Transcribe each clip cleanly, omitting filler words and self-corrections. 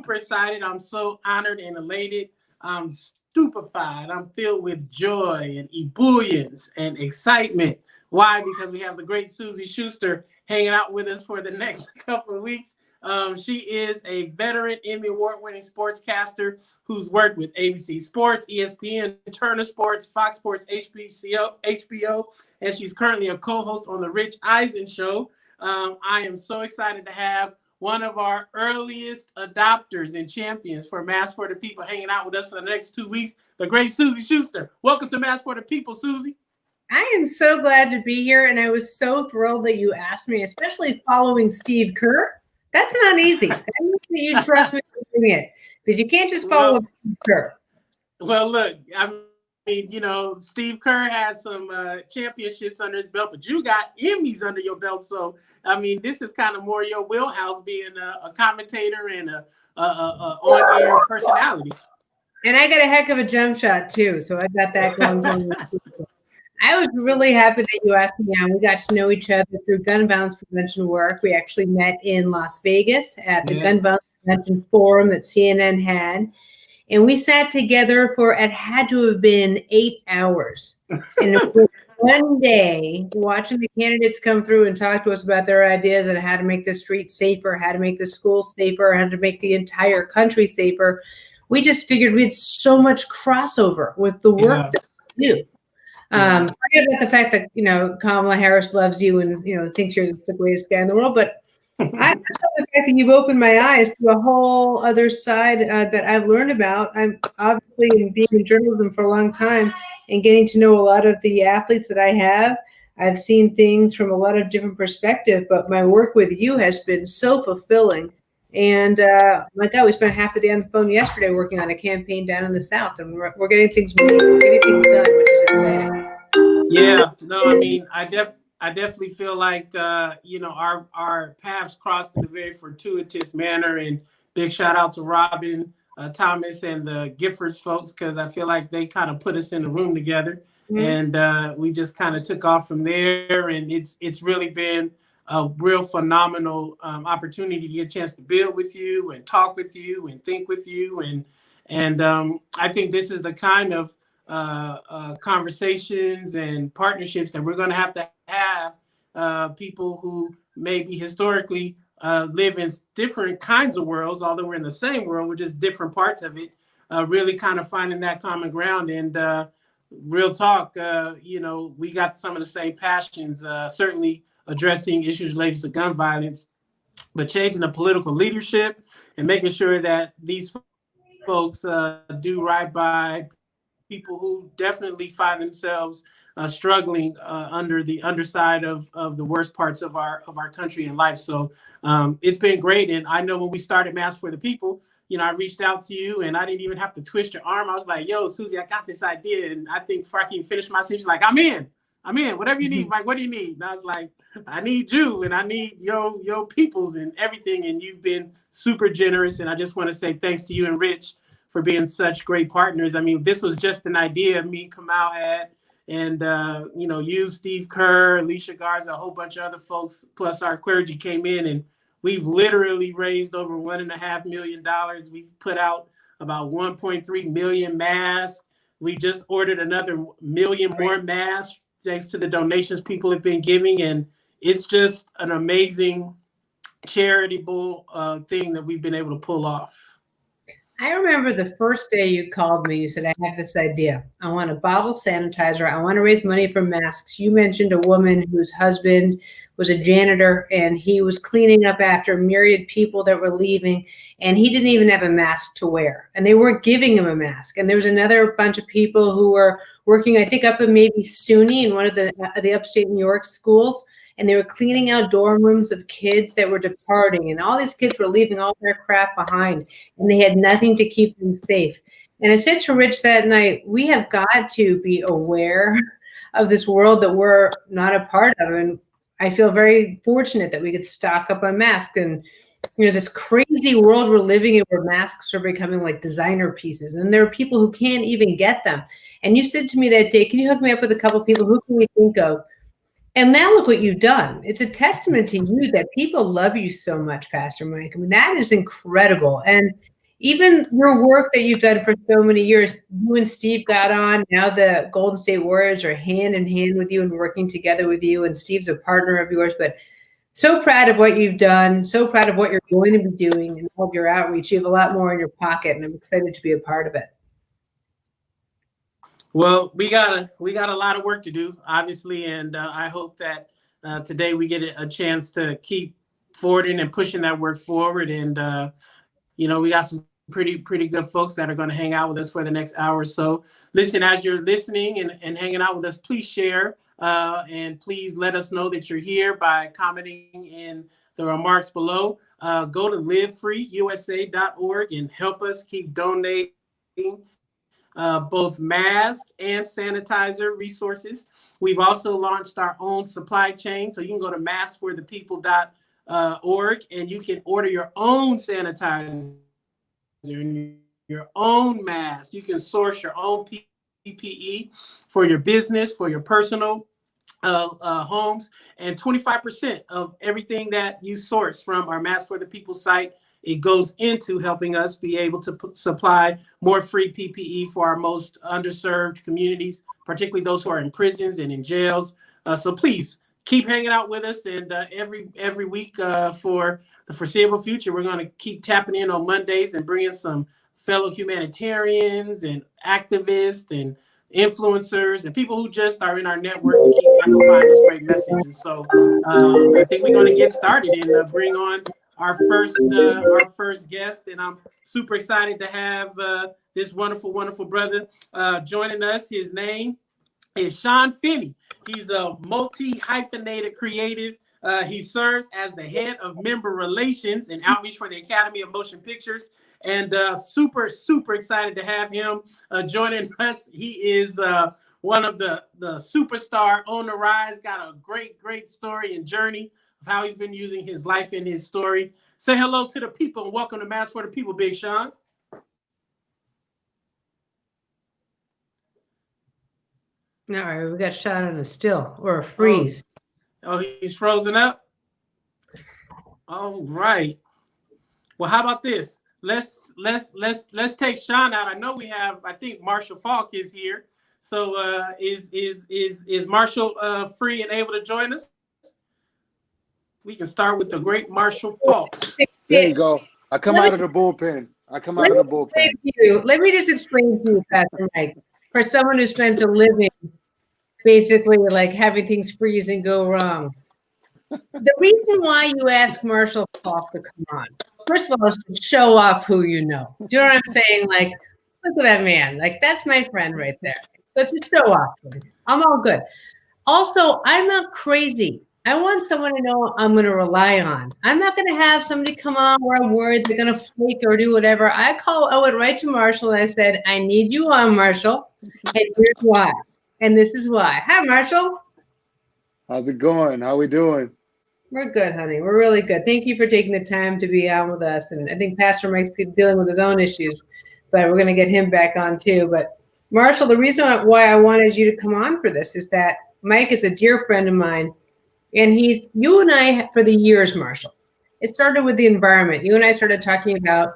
super excited. I'm so honored and elated. I'm stupefied. I'm filled with joy and ebullience and excitement. Why? Because we have the great Suzy Shuster hanging out with us for the next couple of weeks. She is a veteran Emmy Award-winning sportscaster who's worked with ABC Sports, ESPN, Turner Sports, Fox Sports, HBO, and she's currently a co-host on The Rich Eisen Show. I am so excited to have one of our earliest adopters and champions for Mass for the People hanging out with us for the next 2 weeks, the great Suzy Shuster. Welcome to Mass for the People, Suzy. I am so glad to be here, and I was so thrilled that you asked me, especially following Steve Kerr. That's not easy. That means that you trust me for doing it, because you can't just follow Steve Kerr. Well, look, I mean, you know, Steve Kerr has some championships under his belt, but you got Emmys under your belt. So, I mean, this is kind of more your wheelhouse, being a commentator and a on-air personality. And I got a heck of a jump shot, too, so I got that going for me. I was really happy that you asked me on. We got to know each other through gun violence prevention work. We actually met in Las Vegas at the Gun Violence Prevention Forum that CNN had. And we sat together for, it had to have been 8 hours. And it was one day watching the candidates come through and talk to us about their ideas on how to make the streets safer, how to make the schools safer, how to make the entire country safer. We just figured we had so much crossover with the work that we do. Forget about the fact that, you know, Kamala Harris loves you and, you know, thinks you're the greatest guy in the world. But I love the fact that you've opened my eyes to a whole other side that I've learned about. I'm obviously being in journalism for a long time and getting to know a lot of the athletes that I have. I've seen things from a lot of different perspectives, but my work with you has been so fulfilling. And my God, we spent half the day on the phone yesterday working on a campaign down in the South, and we're getting things moving, we're getting things done, which is exciting. Yeah, no, I mean, I definitely feel like you know, our paths crossed in a very fortuitous manner. And big shout out to Robin Thomas and the Giffords folks, because I feel like they kind of put us in the room together, and we just kind of took off from there. And it's really been a real phenomenal opportunity to get a chance to build with you and talk with you and think with you. And I think this is the kind of conversations and partnerships that we're going to have people who maybe historically live in different kinds of worlds, although we're in the same world, we're just different parts of it, really kind of finding that common ground. And real talk, you know, we got some of the same passions, certainly addressing issues related to gun violence, but changing the political leadership and making sure that these folks do right by people who definitely find themselves struggling under the underside of the worst parts of our country and life. So it's been great. And I know when we started Mass for the People, you know, I reached out to you and I didn't even have to twist your arm. I was like, yo, Suzy, I got this idea. And I think before I can finish my speech, like, I'm in, whatever you need. Like, what do you need? And I was like, I need you and I need your peoples and everything. And you've been super generous. And I just want to say thanks to you and Rich for being such great partners. I mean, this was just an idea me, Kamal had, and, you know, you, Steve Kerr, Alicia Garza, a whole bunch of other folks, plus our clergy came in, and we've literally raised over $1.5 million. We've put out about 1.3 million masks. We just ordered another million more masks thanks to the donations people have been giving. And it's just an amazing charitable thing that we've been able to pull off. I remember the first day you called me, you said, I have this idea. I want a bottle sanitizer. I want to raise money for masks. You mentioned a woman whose husband was a janitor and he was cleaning up after myriad people that were leaving, and he didn't even have a mask to wear, and they weren't giving him a mask. And there was another bunch of people who were working, I think, up in maybe SUNY in one of the upstate New York schools. And they were cleaning out dorm rooms of kids that were departing. And all these kids were leaving all their crap behind. And they had nothing to keep them safe. And I said to Rich that night, we have got to be aware of this world that we're not a part of. And I feel very fortunate that we could stock up on masks. And, you know, this crazy world we're living in where masks are becoming like designer pieces. And there are people who can't even get them. And you said to me that day, can you hook me up with a couple of people? Who can we think of? And now look what you've done. It's a testament to you that people love you so much, Pastor Mike. I mean, that is incredible. And even your work that you've done for so many years, you and Steve got on. Now the Golden State Warriors are hand in hand with you and working together with you. And Steve's a partner of yours. But so proud of what you've done. So proud of what you're going to be doing and all of your outreach. You have a lot more in your pocket, and I'm excited to be a part of it. Well, we got a lot of work to do, obviously, and I hope that today we get a chance to keep forwarding and pushing that work forward. And we got some pretty good folks that are going to hang out with us for the next hour or so. Listen, as you're listening and hanging out with us, please share and please let us know that you're here by commenting in the remarks below. Go to livefreeusa.org and help us keep donating both mask and sanitizer resources. We've also launched our own supply chain, so you can go to maskforthepeople.org and you can order your own sanitizer, your own mask. You can source your own PPE for your business, for your personal homes, and 25% of everything that you source from our Mask for the People site, it goes into helping us be able to supply more free PPE for our most underserved communities, particularly those who are in prisons and in jails. So please keep hanging out with us, and every week for the foreseeable future, we're going to keep tapping in on Mondays and bringing some fellow humanitarians and activists and influencers and people who just are in our network to keep amplifying this great message. And so I think we're going to get started and bring on our first guest, and I'm super excited to have this wonderful brother joining us. His name is Sean Finney. He's a multi-hyphenated creative. He serves as the head of member relations and outreach for the Academy of Motion Pictures, and super excited to have him joining us. He is one of the superstar on the rise. Got a great story and journey of how he's been using his life and his story. Say hello to the people and welcome to Mask for the People, Big Sean. All right, we got Sean on a still or a freeze. Oh, he's frozen up. All right. Well, how about this? Let's take Sean out. I know we have. I think Marshall Falk is here. So is Marshall free and able to join us? We can start with the great Marshall Falk. There you go. I come out of the bullpen. Let me just explain to you, Pastor Mike, for someone who spent a living basically like having things freeze and go wrong. The reason why you ask Marshall Falk to come on, first of all, is to show off who you know. Do you know what I'm saying? Like, look at that man. Like, that's my friend right there. So it's a show off. I'm all good. Also, I'm not crazy. I want someone to know I'm going to rely on. I'm not going to have somebody come on where I'm worried they're going to flake or do whatever. I went right to Marshall and I said, I need you on, Marshall. And here's why. And this is why. Hi, Marshall. How's it going? How we doing? We're good, honey. We're really good. Thank you for taking the time to be on with us. And I think Pastor Mike's dealing with his own issues, but we're going to get him back on too. But Marshall, the reason why I wanted you to come on for this is that Mike is a dear friend of mine. And you and I, for the years, Marshall, it started with the environment. You and I started talking about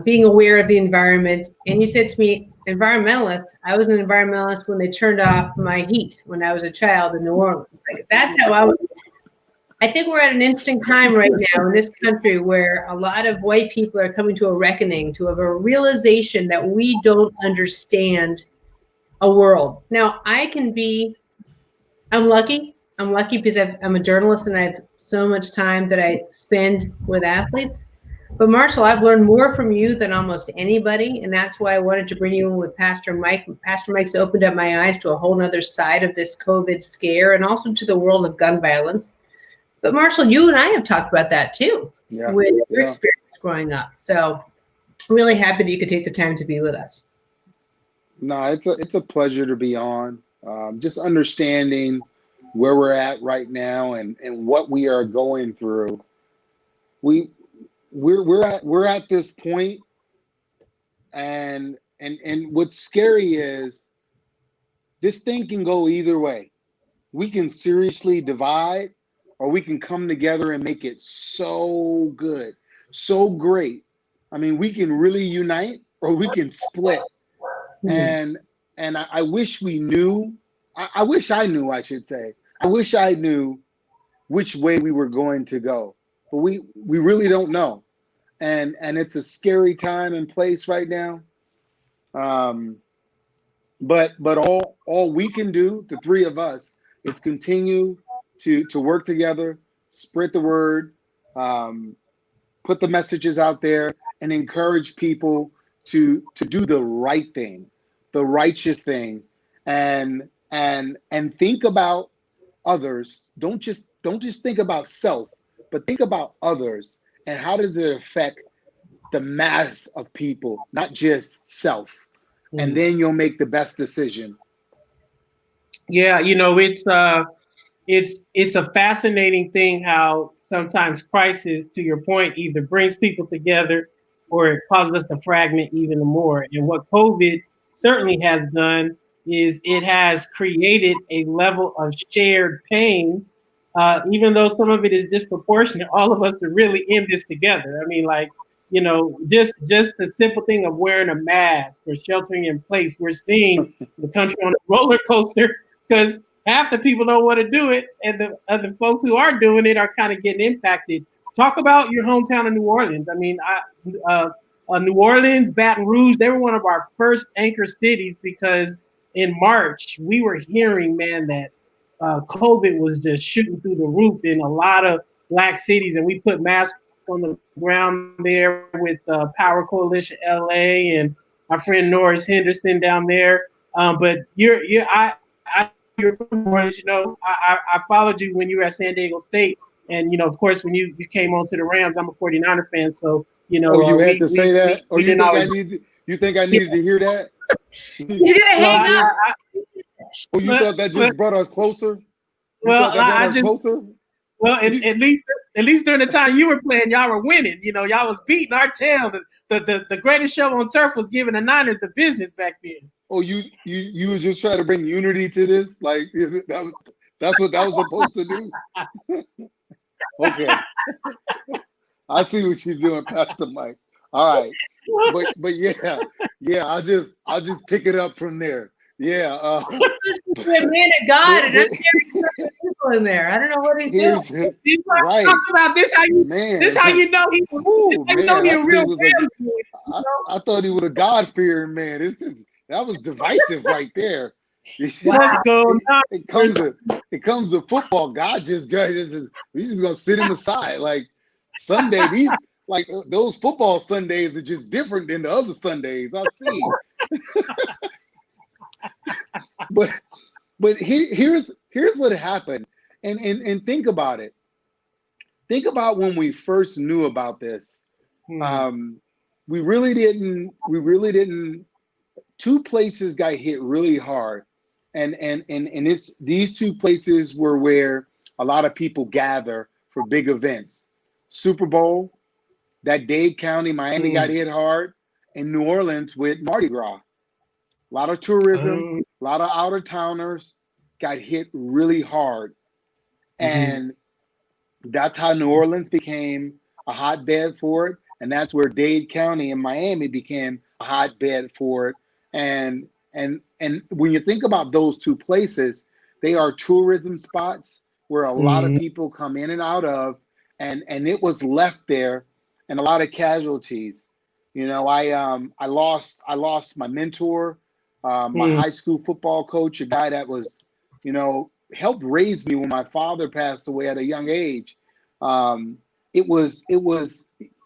being aware of the environment. And you said to me, environmentalist, I was an environmentalist when they turned off my heat when I was a child in New Orleans. Like, that's how I was. I think we're at an interesting time right now in this country where a lot of white people are coming to a reckoning, to a realization that we don't understand a world. Now, I'm lucky. I'm lucky because I'm a journalist and I have so much time that I spend with athletes. But Marshall, I've learned more from you than almost anybody. And that's why I wanted to bring you in with Pastor Mike. Pastor Mike's opened up my eyes to a whole other side of this COVID scare and also to the world of gun violence. But Marshall, you and I have talked about that too, with your experience growing up. So really happy that you could take the time to be with us. No, it's a pleasure to be on. Just understanding where we're at right now and what we are going through. We're at this point, and what's scary is this thing can go either way. We can seriously divide, or we can come together and make it so good, so great, I mean, we can really unite or we can split. And I wish we knew. I wish I knew, I should say. I wish I knew which way we were going to go. But we really don't know. And it's a scary time and place right now. But all we can do, the three of us, is continue to work together, spread the word, put the messages out there, and encourage people to do the right thing, the righteous thing, and think about others. Don't just think about self, but think about others and how does it affect the mass of people, not just self. And then you'll make the best decision. Yeah, it's a fascinating thing how sometimes crisis, to your point, either brings people together or it causes us to fragment even more. And what COVID certainly has done is it has created a level of shared pain, even though some of it is disproportionate. All of us are really in this together. I mean, like, just the simple thing of wearing a mask or sheltering in place. We're seeing the country on a roller coaster because half the people don't want to do it, and the folks who are doing it are kind of getting impacted. Talk about your hometown of New Orleans. I mean, New Orleans, Baton Rouge, they were one of our first anchor cities because in March we were hearing, man, that COVID was just shooting through the roof in a lot of Black cities, and we put masks on the ground there with Power Coalition LA and our friend Norris Henderson down there. But you're from New Orleans, I followed you when you were at San Diego State. And, of course, when you came on to the Rams, I'm a 49er fan. So, you had to say that? Or you think I needed to hear that? He's going to hang up. You thought that just brought us closer? Well, at least during the time you were playing, y'all were winning. Y'all was beating our tail. The greatest show on turf was giving the Niners the business back then. Oh, you were just trying to bring unity to this? Like that's what that was supposed to do? Okay. I see what she's doing, Pastor Mike. All right. But yeah, I'll just pick it up from there. Yeah. He's a man of God, and I'm hearing people in there. I don't know what he's doing. Right. Talk about this. How you know he was a real man. I thought he was a God-fearing man. That was divisive right there. Let's go. It comes to football. God he's just gonna sit him aside. Like Sunday, those football Sundays are just different than the other Sundays I see. But here's what happened, and think about it. Think about when we first knew about this. We really didn't. Two places got hit really hard, and it's these two places were where a lot of people gather for big events. Super Bowl, that Dade County, Miami got hit hard, and New Orleans with Mardi Gras. A lot of tourism, a lot of out-of-towners got hit really hard. And that's how New Orleans became a hotbed for it. And that's where Dade County and Miami became a hotbed for it. And when you think about those two places, they are tourism spots where a lot of people come in and out of, and it was left there, and a lot of casualties. I lost my mentor, my high school football coach, a guy that was, helped raise me when my father passed away at a young age. It was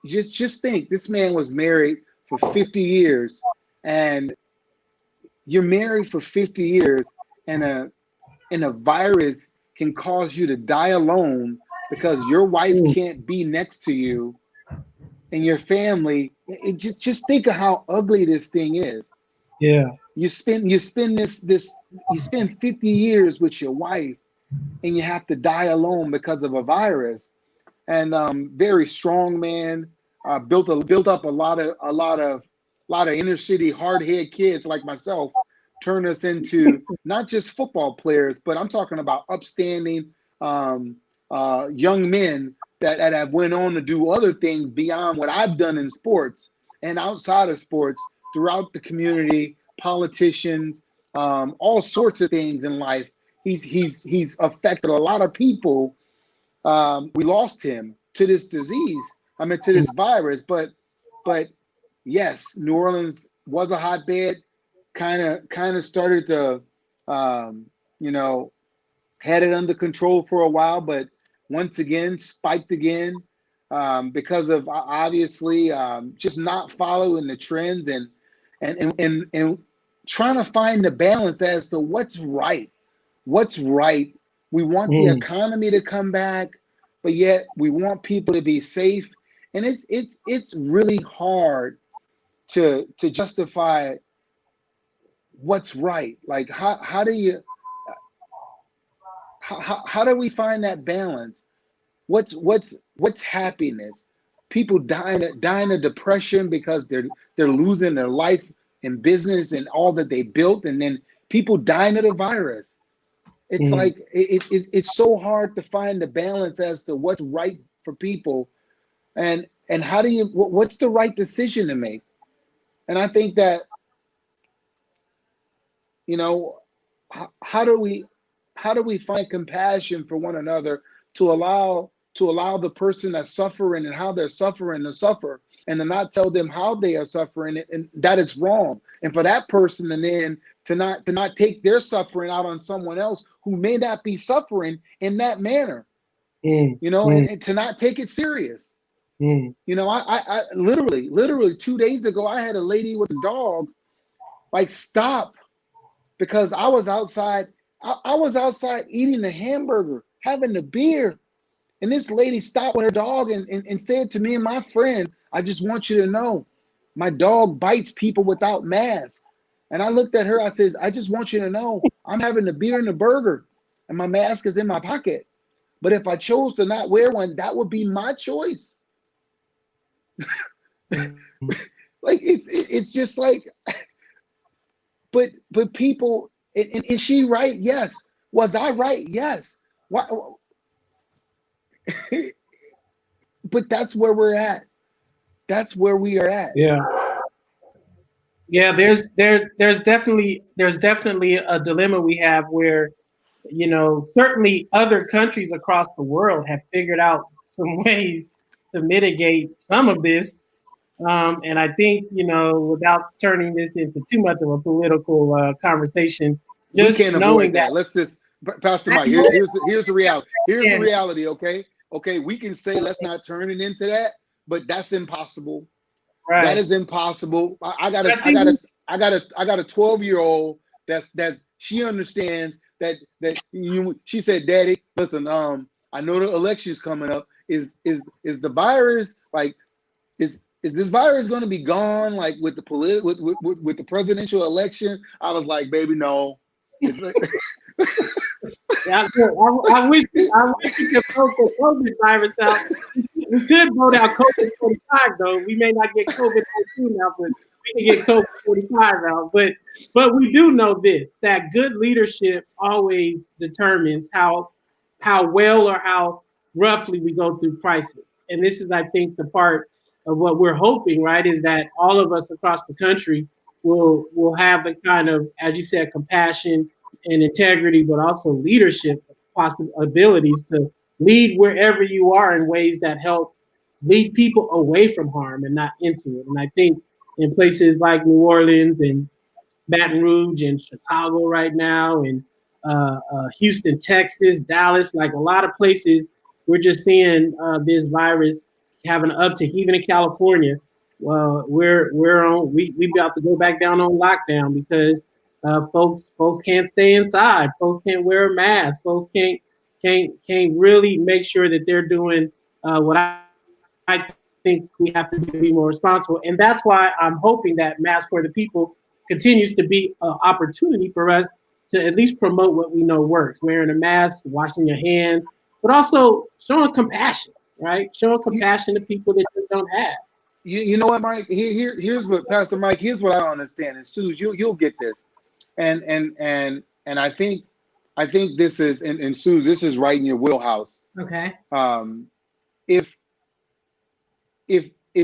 just think, this man was married for 50 years, and you're married for 50 years, and a virus can cause you to die alone because your wife can't be next to you and your family. Just think of how ugly this thing is. Yeah. You spend 50 years with your wife, and you have to die alone because of a virus. And very strong man, built up a lot of inner city hard-head kids like myself, turn us into not just football players, but I'm talking about upstanding young men that have went on to do other things beyond what I've done in sports. and outside of sports, throughout the community, politicians, all sorts of things in life. He's affected a lot of people. We lost him to this disease. I mean, to this virus. But yes, New Orleans was a hotbed. Kind of started to, had it under control for a while, but once again spiked again because of obviously just not following the trends and trying to find the balance as to what's right. What's right. We want the economy to come back, but yet we want people to be safe. And it's really hard to justify what's right. Like how do you how do we find that balance? What's happiness? People dying of depression because they're losing their life and business and all that they built, and then people dying of the virus. It's like it's so hard to find the balance as to what's right for people, and how do you what's the right decision to make? And I think that how do we find compassion for one another to allow the person that's suffering and how they're suffering to suffer, and to not tell them how they are suffering and that it's wrong, and for that person and then to not take their suffering out on someone else who may not be suffering in that manner, and to not take it serious. I literally 2 days ago I had a lady with a dog like stop because I was outside. I was outside eating a hamburger, having the beer. And this lady stopped with her dog and said to me and my friend, I just want you to know, my dog bites people without masks. And I looked at her, I said, I just want you to know, I'm having the beer and the burger and my mask is in my pocket. But if I chose to not wear one, that would be my choice. Like, it's just like, but people, and is she right? Yes. Was I right? Yes. Why? But that's where we're at. That's where we are at. Yeah. There's definitely a dilemma we have where, certainly other countries across the world have figured out some ways to mitigate some of this. And I think, without turning this into too much of a political conversation, just we can't knowing avoid that. Let's just, Pastor Mike. Here's the reality. Here's the reality. Okay. We can say let's not turn it into that, but that's impossible. Right. That is impossible. I got a 12-year-old that she understands that she said, Daddy, listen, I know the election's coming up. Is the virus like is this virus going to be gone like with the with the presidential election? I was like, baby, no. It's like I wish we could vote the COVID virus out. We could vote out COVID 45 though. We may not get COVID 19 out, but we can get COVID 45 out. But we do know this, that good leadership always determines how well or how roughly we go through crisis. And this is, I think, the part of what we're hoping, right, is that all of us across the country will have the kind of, as you said, compassion and integrity, but also leadership abilities to lead wherever you are in ways that help lead people away from harm and not into it. And I think in places like New Orleans and Baton Rouge and Chicago right now and Houston, Texas, Dallas, like a lot of places, we're just seeing this virus having an uptick. Even in California, we're about to go back down on lockdown because folks can't stay inside. Folks can't wear a mask. Folks can't really make sure that they're doing what I think we have to do to be more responsible. And that's why I'm hoping that Mask for the People continues to be an opportunity for us to at least promote what we know works: wearing a mask, washing your hands, but also showing compassion, right? Showing compassion to people that you don't have. You know what, Mike? Here's what, Pastor Mike. Here's what I understand, and Suze, you'll get this, and I think this is, and Suze, this is right in your wheelhouse. Okay. If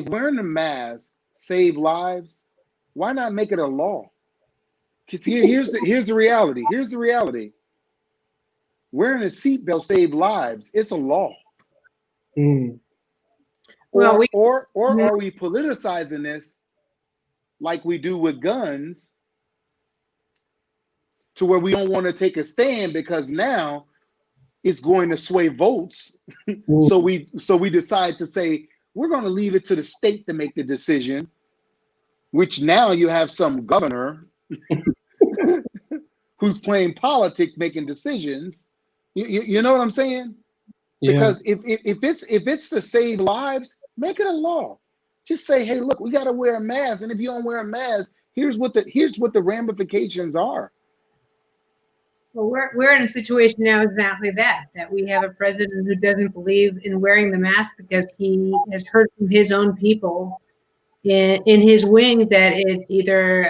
wearing a mask save lives, why not make it a law? Because here's the reality. Here's the reality. Wearing a seatbelt saves lives. It's a law. Mm. Well, Or are we politicizing this like we do with guns, to where we don't want to take a stand because now it's going to sway votes? So we decide to say we're going to leave it to the state to make the decision, which now you have some governor who's playing politics making decisions. You know what I'm saying? Yeah. Because if it's to save lives, make it a law. Just say, hey, look, we got to wear a mask, and if you don't wear a mask, here's what the ramifications are. Well, we're in a situation now exactly that we have a president who doesn't believe in wearing the mask because he has heard from his own people in his wing that it's either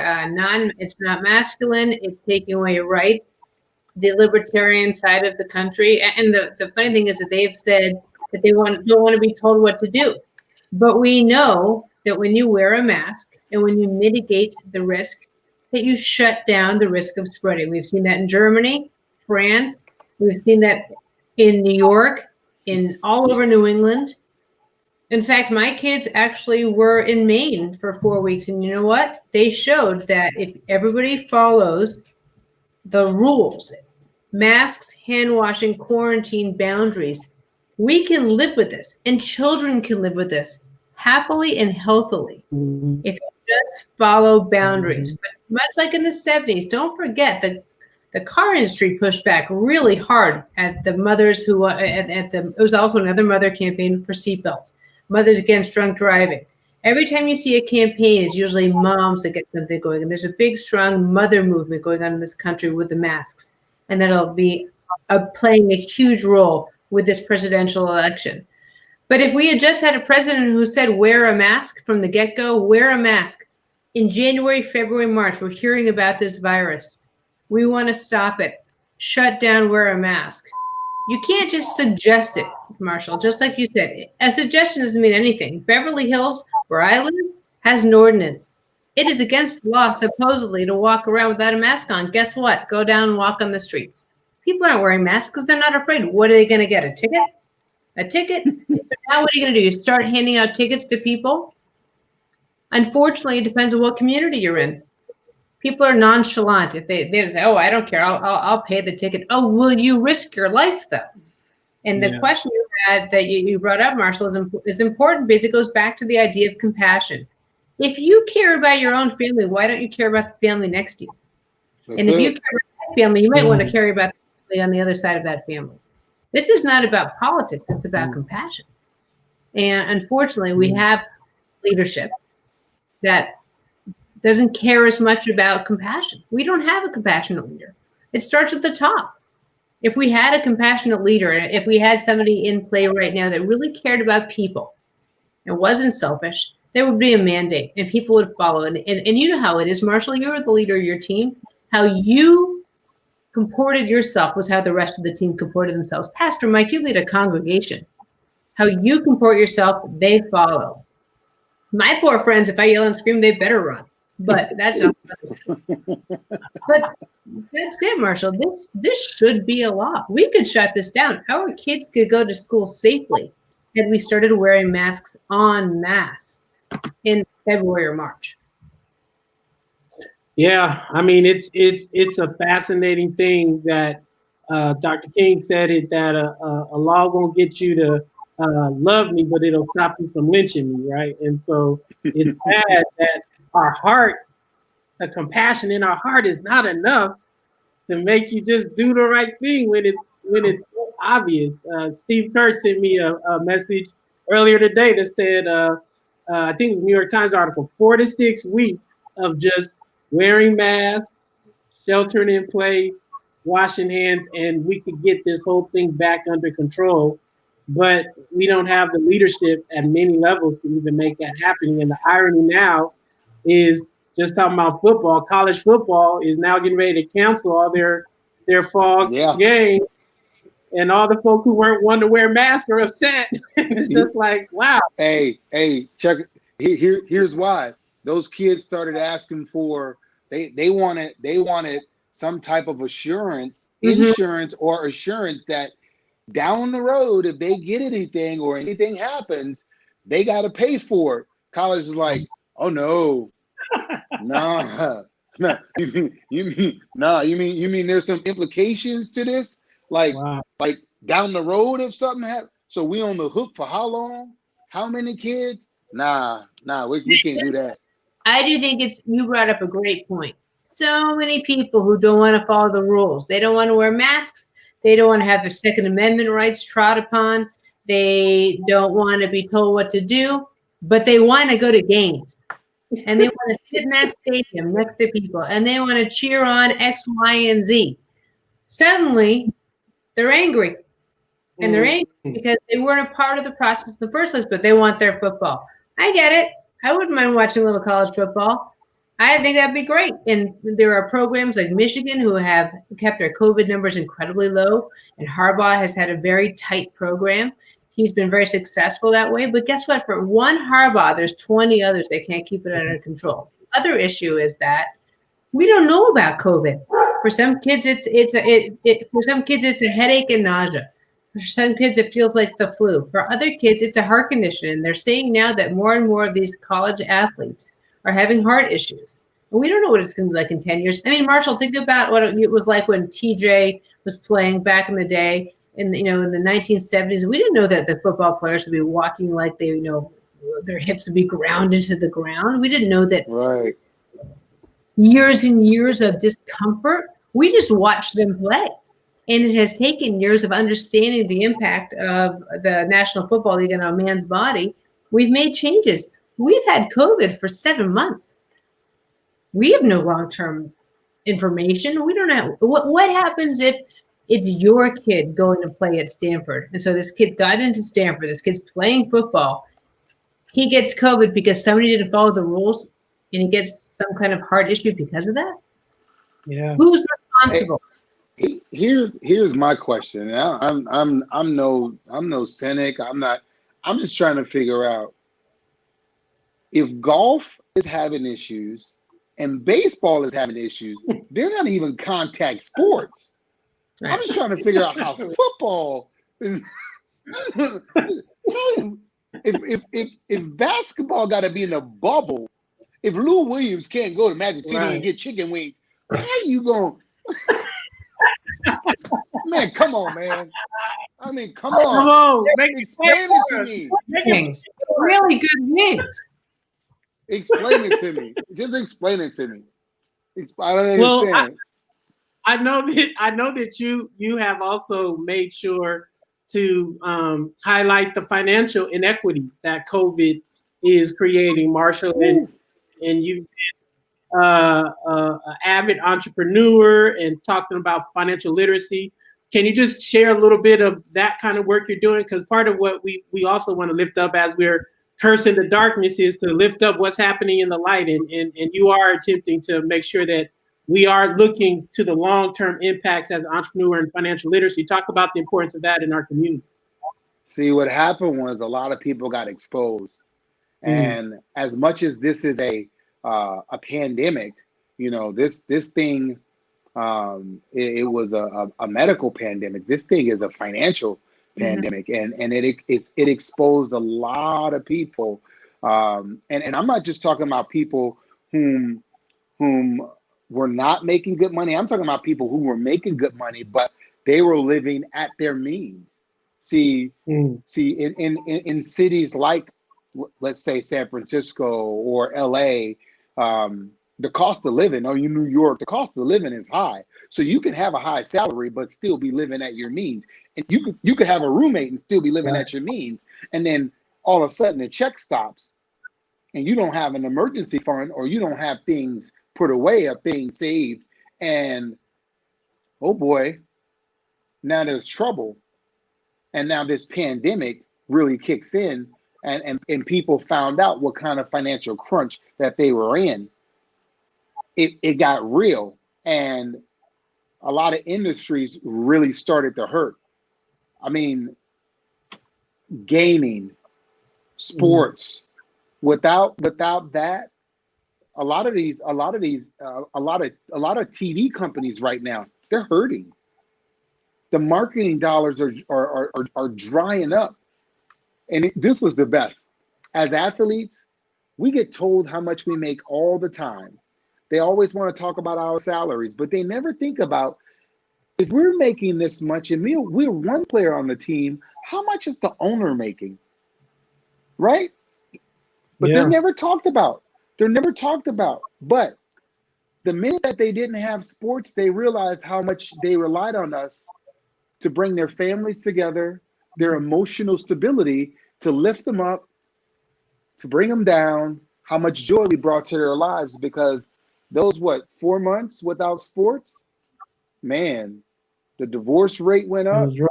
it's not masculine, it's taking away your rights, the libertarian side of the country. And the funny thing is that they've said that they don't want to be told what to do. But we know that when you wear a mask and when you mitigate the risk, that you shut down the risk of spreading. We've seen that in Germany, France. We've seen that in New York, in all over New England. In fact, my kids actually were in Maine for 4 weeks. And you know what? They showed that if everybody follows the rules, masks, hand washing, quarantine boundaries, we can live with this, and children can live with this happily and healthily if you just follow boundaries. But much like in the 70s, don't forget that the car industry pushed back really hard at the mothers who it was also another mother campaign for seatbelts, Mothers Against Drunk Driving. Every time you see a campaign, it's usually moms that get something going, and there's a big, strong mother movement going on in this country with the masks, and that'll be playing a huge role with this presidential election. But if we had just had a president who said wear a mask from the get-go, wear a mask. In January, February, March, we're hearing about this virus. We want to stop it. Shut down, wear a mask. You can't just suggest it, Marshall, just like you said. A suggestion doesn't mean anything. Beverly Hills, where I live, has an ordinance. It is against the law, supposedly, to walk around without a mask on. Guess what? Go down and walk on the streets. People aren't wearing masks because they're not afraid. What are they going to get? A ticket? A ticket? So now what are you going to do? You start handing out tickets to people? Unfortunately, it depends on what community you're in. People are nonchalant. If they say, "Oh, I don't care. I'll pay the ticket." Oh, will you risk your life though? And the question you had that you brought up, Marshall, is important because it goes back to the idea of compassion. If you care about your own family, why don't you care about the family next to you? If you care about that family, you might want to care about the family on the other side of that family. This is not about politics. It's about compassion. And unfortunately, we have leadership that doesn't care as much about compassion. We don't have a compassionate leader. It starts at the top. If we had a compassionate leader, if we had somebody in play right now that really cared about people and wasn't selfish, there would be a mandate and people would follow. And you know how it is, Marshall, you're the leader of your team. How you comported yourself was how the rest of the team comported themselves. Pastor Mike, you lead a congregation. How you comport yourself, they follow. My poor friends, if I yell and scream, they better run. But that's not. But that's it, Marshall. This should be a law. We could shut this down. Our kids could go to school safely had we started wearing masks en masse in February or March. Yeah, I mean it's a fascinating thing that Dr. King said it that a law won't get you to love me, but it'll stop you from lynching me, right? And so it's sad that our heart, the compassion in our heart, is not enough to make you just do the right thing when it's so obvious. Steve Kerr sent me a message earlier today that said, I think it was a New York Times article, 4 to 6 weeks of just wearing masks, sheltering in place, washing hands, and we could get this whole thing back under control. But we don't have the leadership at many levels to even make that happen. And the irony now is, just talking about football, college football is now getting ready to cancel all their fall games. And all the folk who weren't wanting to wear masks are upset. It's just like, wow. Hey, check. Here's why. those kids started asking for they wanted some type of insurance or assurance that down the road, if they get anything or anything happens, they got to pay for it. College is like, oh no, nah, nah. You mean there's some implications to this? Like down the road if something happens. So we on the hook for how long? How many kids? Nah, we can't do that. I do think you brought up a great point. So many people who don't want to follow the rules. They don't want to wear masks. They don't want to have their Second Amendment rights trod upon. They don't want to be told what to do, but they want to go to games. And they want to sit in that stadium next to people, and they want to cheer on X, Y, and Z. Suddenly, they're angry. And they're angry because they weren't a part of the process in the first place, but they want their football. I get it. I wouldn't mind watching a little college football. I think that'd be great. And there are programs like Michigan who have kept their COVID numbers incredibly low. And Harbaugh has had a very tight program. He's been very successful that way. But guess what? For one Harbaugh, there's 20 others that can't keep it under control. The other issue is that we don't know about COVID. For some kids, it's a headache and nausea. For some kids, it feels like the flu. For other kids, it's a heart condition. And they're saying now that more and more of these college athletes are having heart issues. And we don't know what it's going to be like in 10 years. I mean, Marshall, think about what it was like when TJ was playing back in the day in the 1970s. We didn't know that the football players would be walking like their hips would be ground into the ground. We didn't know that years and years of discomfort. We just watched them play. And it has taken years of understanding the impact of the National Football League on a man's body. We've made changes. We've had COVID for 7 months. We have no long-term information. We don't know what happens if it's your kid going to play at Stanford. And so this kid got into Stanford. This kid's playing football. He gets COVID because somebody didn't follow the rules, and he gets some kind of heart issue because of that. Yeah. Who's responsible? Here's my question. I'm no cynic. I'm just trying to figure out if golf is having issues and baseball is having issues. They're not even contact sports. I'm just trying to figure out how football is. If basketball got to be in a bubble, if Lou Williams can't go to Magic City and get chicken wings, how are you going? Man, come on, man. I mean, come on. Explain it to me. Wings. Really good wings. Explain it to me. Just explain it to me. I don't understand. I know that you have also made sure to highlight the financial inequities that COVID is creating, Marshall, and you've been an avid entrepreneur and talking about financial literacy. Can you just share a little bit of that kind of work you're doing? Because part of what we also want to lift up as we're cursing the darkness is to lift up what's happening in the light. And you are attempting to make sure that we are looking to the long-term impacts as an entrepreneur and financial literacy. Talk about the importance of that in our communities. See, what happened was a lot of people got exposed. And as much as this is a pandemic, this thing, it was a medical pandemic. This thing is a financial pandemic, and it exposed a lot of people. And I'm not just talking about people whom were not making good money. I'm talking about people who were making good money, but they were living at their means. See, in cities like, let's say, San Francisco or LA, the cost of living, or in New York, the cost of living is high. So you can have a high salary, but still be living at your means. And you could have a roommate and still be living at your means. And then all of a sudden the check stops and you don't have an emergency fund, or you don't have things put away or things saved. And oh boy, now there's trouble. And now this pandemic really kicks in, and people found out what kind of financial crunch that they were in. It got real, and a lot of industries really started to hurt. I mean, gaming, sports, without that, a lot of TV companies right now, they're hurting. The marketing dollars are drying up. And this was the best. As athletes, we get told how much we make all the time. They always want to talk about our salaries, but they never think about, if we're making this much and we're one player on the team, how much is the owner making? Right? But Yeah. they're never talked about. They're never talked about. But the minute that they didn't have sports, they realized how much they relied on us to bring their families together, their emotional stability, to lift them up, to bring them down, how much joy we brought to their lives. Because those, 4 months without sports, man, the divorce rate went It up, was rough.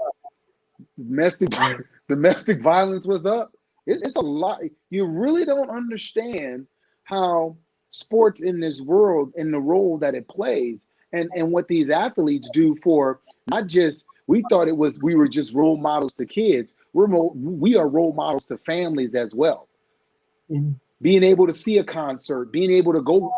domestic violence was up. It's a lot. You really don't understand how sports in this world, in the role that it plays, and what these athletes do for, not just, we thought we were just role models to kids. We are role models to families as well. Mhm. Being able to see a concert, being able to go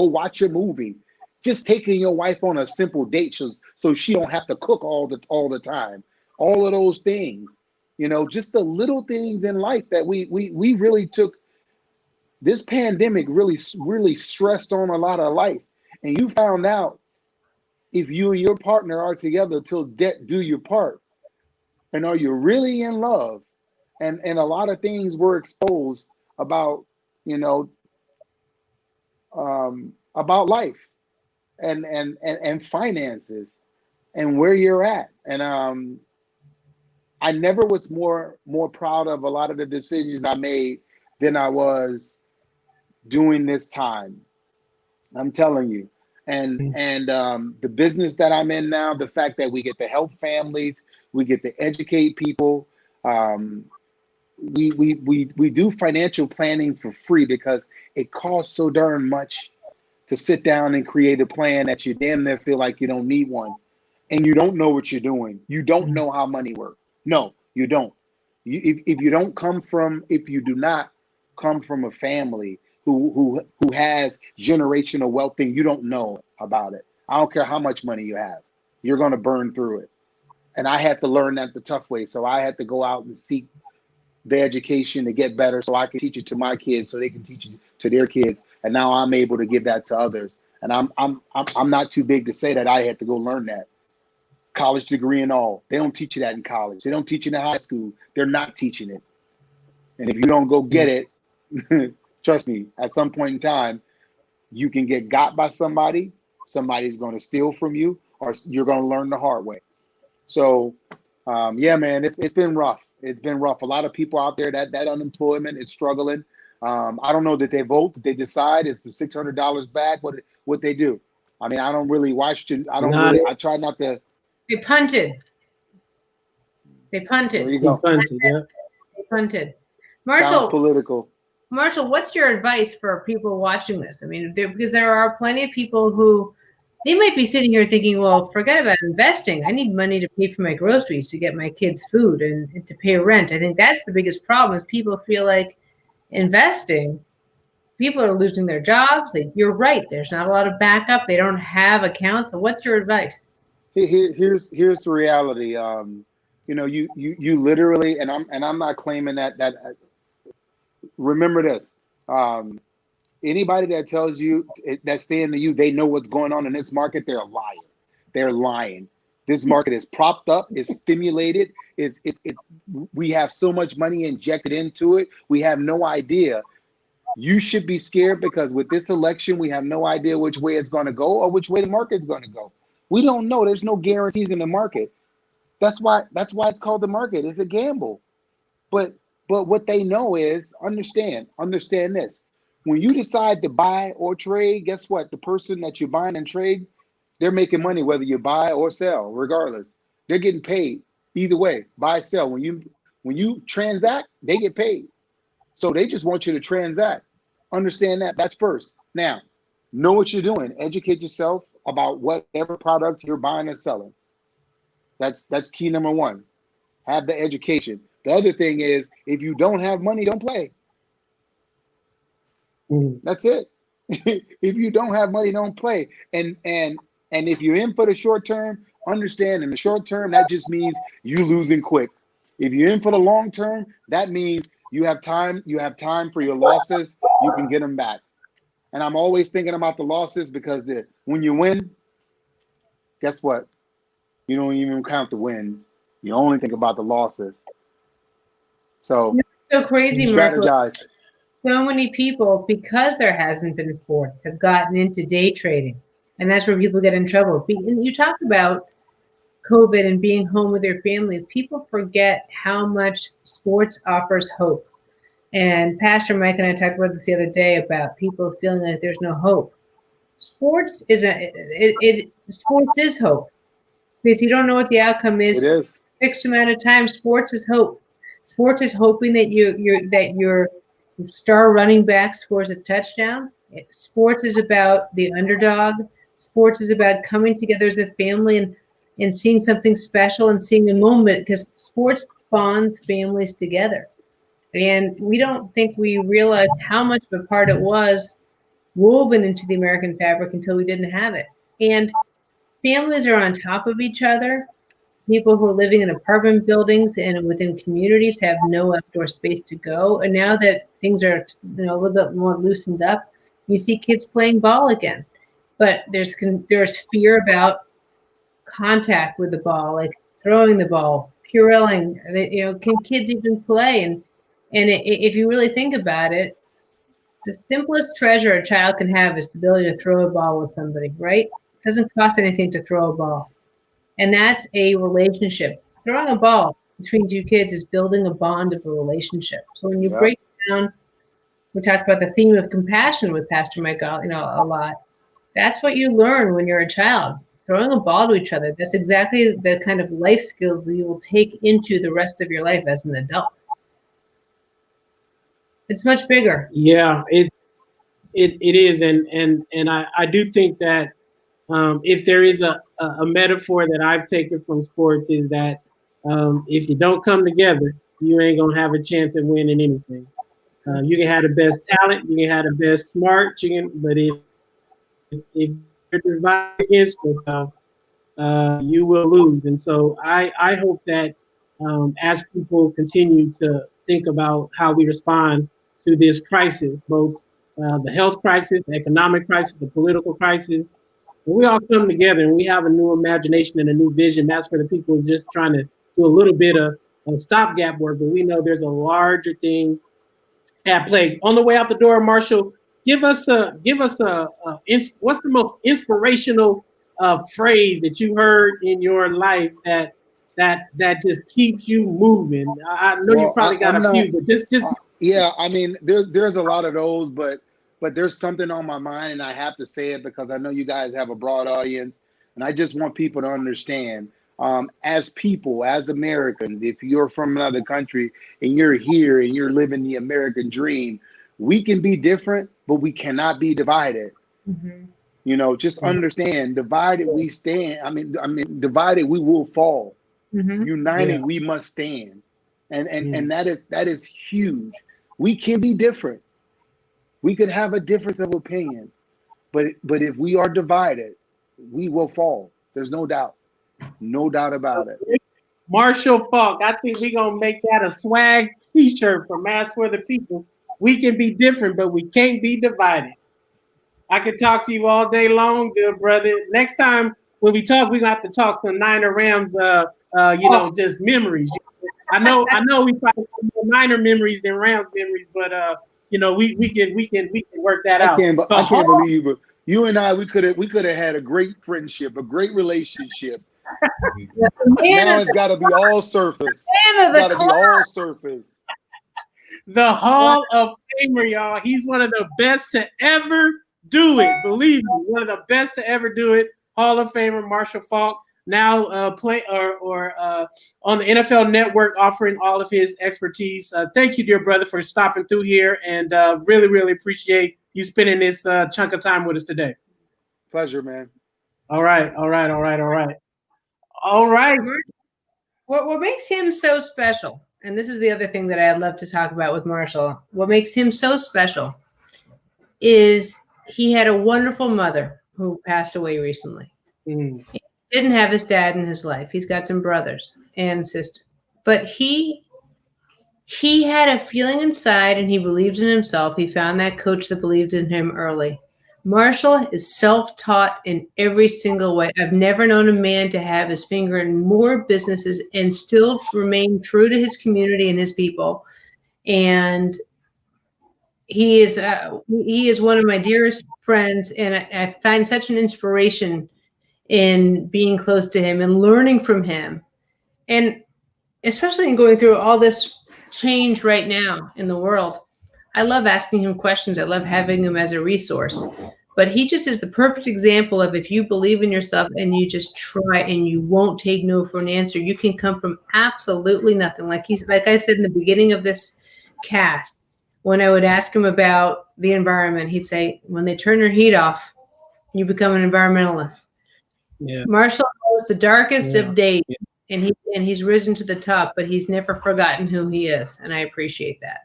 watch a movie, just taking your wife on a simple date so she don't have to cook all the time. All of those things, just the little things in life that we really took. This pandemic really stressed on a lot of life, and you found out, if you and your partner are together till death do your part, and are you really in love? And a lot of things were exposed about, about life and finances and where you're at. And I never was more proud of a lot of the decisions I made than I was during this time. I'm telling you. And the business that I'm in now, the fact that we get to help families, we get to educate people. We do financial planning for free because it costs so darn much to sit down and create a plan that you damn near feel like you don't need one, and you don't know what you're doing. You don't know how money works. No, you don't. If you do not come from a family who has generational wealth, then you don't know about it. I don't care how much money you have. You're going to burn through it. And I had to learn that the tough way. So I had to go out and seek the education to get better so I can teach it to my kids so they can teach it to their kids. And now I'm able to give that to others. And I'm not too big to say that I had to go learn that. College degree and all. They don't teach you that in college. They don't teach it in high school. They're not teaching it. And if you don't go get it, trust me, at some point in time, you can get got by somebody. Somebody's going to steal from you, or you're going to learn the hard way. So, yeah, man, it's been rough. It's been rough. A lot of people out there, that unemployment is struggling. I don't know that they vote, that they decide it's the $600 back, what they do. I mean, I don't really watch it. I try not to. They punted. They punted. There you go. They punted. Sounds political. Marshall, what's your advice for people watching this? I mean, because there are plenty of people who, they might be sitting here thinking, well, forget about investing. I need money to pay for my groceries, to get my kids food, and to pay rent. I think that's the biggest problem, is people feel like investing, people are losing their jobs. You're right. There's not a lot of backup. They don't have accounts. So what's your advice? Here's the reality. You literally, and I'm not claiming that. Remember this. Anybody that tells you, that's saying to you, they know what's going on in this market, they're lying. They're lying. This market is propped up, is stimulated. We have so much money injected into it. We have no idea. You should be scared, because with this election, we have no idea which way it's going to go or which way the market's going to go. We don't know. There's no guarantees in the market. That's why it's called the market. It's a gamble. But what they know is, understand this. When you decide to buy or trade, guess what? The person that you're buying and trade, they're making money whether you buy or sell, regardless. They're getting paid either way, buy, sell. When you transact, they get paid. So they just want you to transact. Understand that. That's first. Now, know what you're doing. Educate yourself about whatever product you're buying and selling. That's key number one. Have the education. The other thing is, if you don't have money, don't play. That's it. If you don't have money, don't play. And if you're in for the short term, understand in the short term that just means you losing quick. If you're in for the long term, that means you have time. You have time for your losses. You can get them back. And I'm always thinking about the losses because when you win, guess what? You don't even count the wins. You only think about the losses. So So crazy, Marshall. strategize. So many people, because there hasn't been sports, have gotten into day trading. And that's where people get in trouble. And you talk about COVID and being home with their families. People forget how much sports offers hope. And Pastor Mike and I talked about this the other day about people feeling like there's no hope. Sports sports is hope. Because you don't know what the outcome is. It is. Fixed amount of time. Sports is hope. Sports is hoping that your star running back scores a touchdown. Sports is about the underdog. Sports is about coming together as a family and seeing something special and seeing a moment, because sports bonds families together. And we don't think we realized how much of a part it was woven into the American fabric until we didn't have it. And families are on top of each other. People who are living in apartment buildings and within communities have no outdoor space to go. And now that things are a little bit more loosened up, you see kids playing ball again. But there's fear about contact with the ball, like throwing the ball, pureling. Can kids even play? And if you really think about it, the simplest treasure a child can have is the ability to throw a ball with somebody, right? It doesn't cost anything to throw a ball. And that's a relationship. Throwing a ball between two kids is building a bond of a relationship. So when you break down, we talked about the theme of compassion with Pastor Mike, a lot. That's what you learn when you're a child. Throwing a ball to each other. That's exactly the kind of life skills that you will take into the rest of your life as an adult. It's much bigger. Yeah, it is, and I do think that if there is a metaphor that I've taken from sports is that if you don't come together, you ain't gonna have a chance at winning anything. You can have the best talent, you can have the best smart, but if you're divided against yourself, you will lose. And so I hope that as people continue to think about how we respond to this crisis, both the health crisis, the economic crisis, the political crisis, when we all come together and we have a new imagination and a new vision, that's for the people who's just trying to do a little bit of stopgap work, but we know there's a larger thing at play. On the way out the door, Marshall, give us a what's the most inspirational phrase that you heard in your life that just keeps you moving? I know you probably got a few, but just yeah. I mean, there's a lot of those, but there's something on my mind, and I have to say it because I know you guys have a broad audience, and I just want people to understand. As people, as Americans, if you're from another country and you're here and you're living the American dream, we can be different, but we cannot be divided. Mm-hmm. Just understand, divided we stand. I mean, divided we will fall. Mm-hmm. United we must stand. And that is huge. We can be different. We could have a difference of opinion, but if we are divided, we will fall. There's no doubt. No doubt about it. Marshall Falk, I think we're going to make that a swag t-shirt from Mass for the People. We can be different, but we can't be divided. I could talk to you all day long, dear brother. Next time when we talk, we're going to have to talk some Niner Rams, just memories. I know we probably have more Niner memories than Rams memories, but we can work that out. I can't believe it. You and I, we could have had a great friendship, a great relationship. Now it's got to be all surface. Got to be all surface. The Hall of Famer, y'all. He's one of the best to ever do it. Believe me, one of the best to ever do it. Hall of Famer Marshall Falk. Now on the NFL Network, offering all of his expertise. Thank you, dear brother, for stopping through here, and really, really appreciate you spending this chunk of time with us today. Pleasure, man. All right. What makes him so special, and this is the other thing that I'd love to talk about with Marshall, what makes him so special is he had a wonderful mother who passed away recently. Mm. He didn't have his dad in his life. He's got some brothers and sister, but he had a feeling inside, and he believed in himself. He found that coach that believed in him early. Marshall is self-taught in every single way. I've never known a man to have his finger in more businesses and still remain true to his community and his people. And he is one of my dearest friends, and I find such an inspiration in being close to him and learning from him, and especially in going through all this change right now in the world. I love asking him questions. I love having him as a resource. But he just is the perfect example of, if you believe in yourself and you just try and you won't take no for an answer, you can come from absolutely nothing. Like I said in the beginning of this cast, when I would ask him about the environment, he'd say, when they turn their heat off, you become an environmentalist. Yeah. Marshall knows the darkest Yeah. of days, and he's risen to the top, but he's never forgotten who he is, and I appreciate that.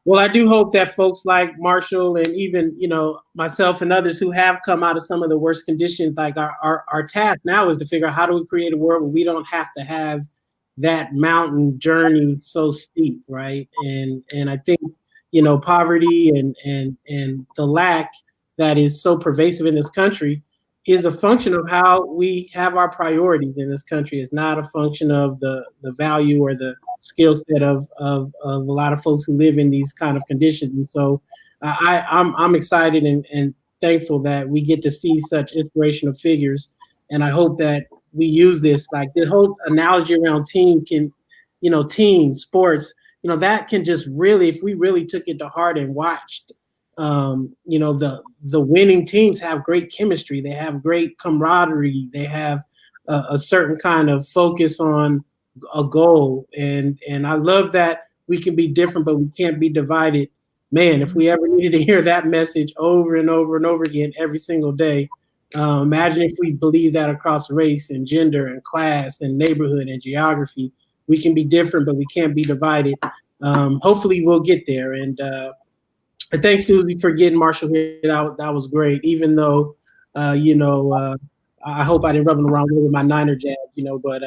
Well, I do hope that folks like Marshall and even, myself and others who have come out of some of the worst conditions, like our task now is to figure out how do we create a world where we don't have to have that mountain journey so steep, right? And I think, poverty and the lack that is so pervasive in this country is a function of how we have our priorities in this country. It's not a function of the value or the skill set of a lot of folks who live in these kind of conditions. And so I'm excited and thankful that we get to see such inspirational figures. And I hope that we use this, like the whole analogy around team sports, that can just really, if we really took it to heart and watched, the winning teams have great chemistry. They have great camaraderie. They have a certain kind of focus on a goal. And I love that we can be different, but we can't be divided. Man, if we ever needed to hear that message over and over and over again every single day, imagine if we believe that across race and gender and class and neighborhood and geography. We can be different, but we can't be divided. Hopefully we'll get there. And thanks, Suzy, for getting Marshall here. That was great. Even though, I hope I didn't rub him the wrong way with my Niner jab, but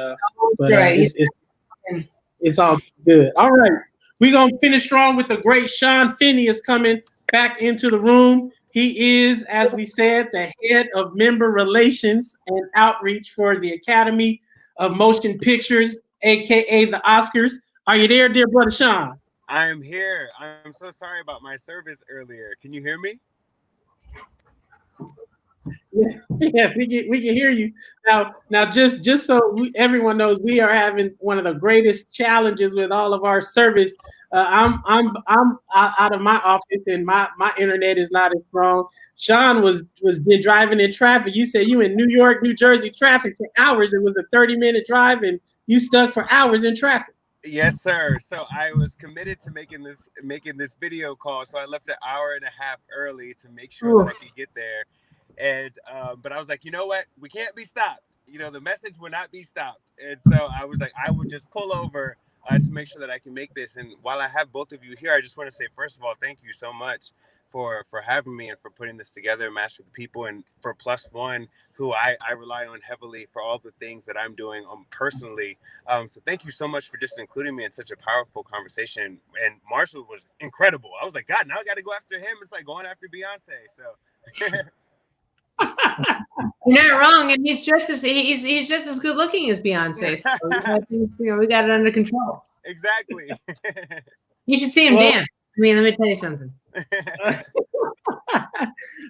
it's all good. All right. We're going to finish strong with the great Sean Finney is coming back into the room. He is, as we said, the head of member relations and outreach for the Academy of Motion Pictures, a.k.a. the Oscars. Are you there, dear brother Sean? I am here. I'm so sorry about my service earlier. Can you hear me? Yeah, we can hear you now. Just so everyone knows, we are having one of the greatest challenges with all of our service. I'm out of my office and my internet is not as strong. Sean was been driving in traffic. You said you in New York, New Jersey traffic for hours. It was a 30-minute drive, and you stuck for hours in traffic. Yes, sir. So I was committed to making this video call. So I left an hour and a half early to make sure that I could get there. And but I was like, you know what? We can't be stopped. The message will not be stopped. And so I was like, I would just pull over to make sure that I can make this. And while I have both of you here, I just want to say, first of all, thank you so much for having me and for putting this together, Master the People, and for Plus One, who I rely on heavily for all the things that I'm doing personally. So thank you so much for just including me in such a powerful conversation. And Marshall was incredible. I was like, God, now I got to go after him. It's like going after Beyonce. So. You're not wrong, and he's just as good looking as Beyonce. So we got it under control. Exactly. You should see him dance. I mean, let me tell you something.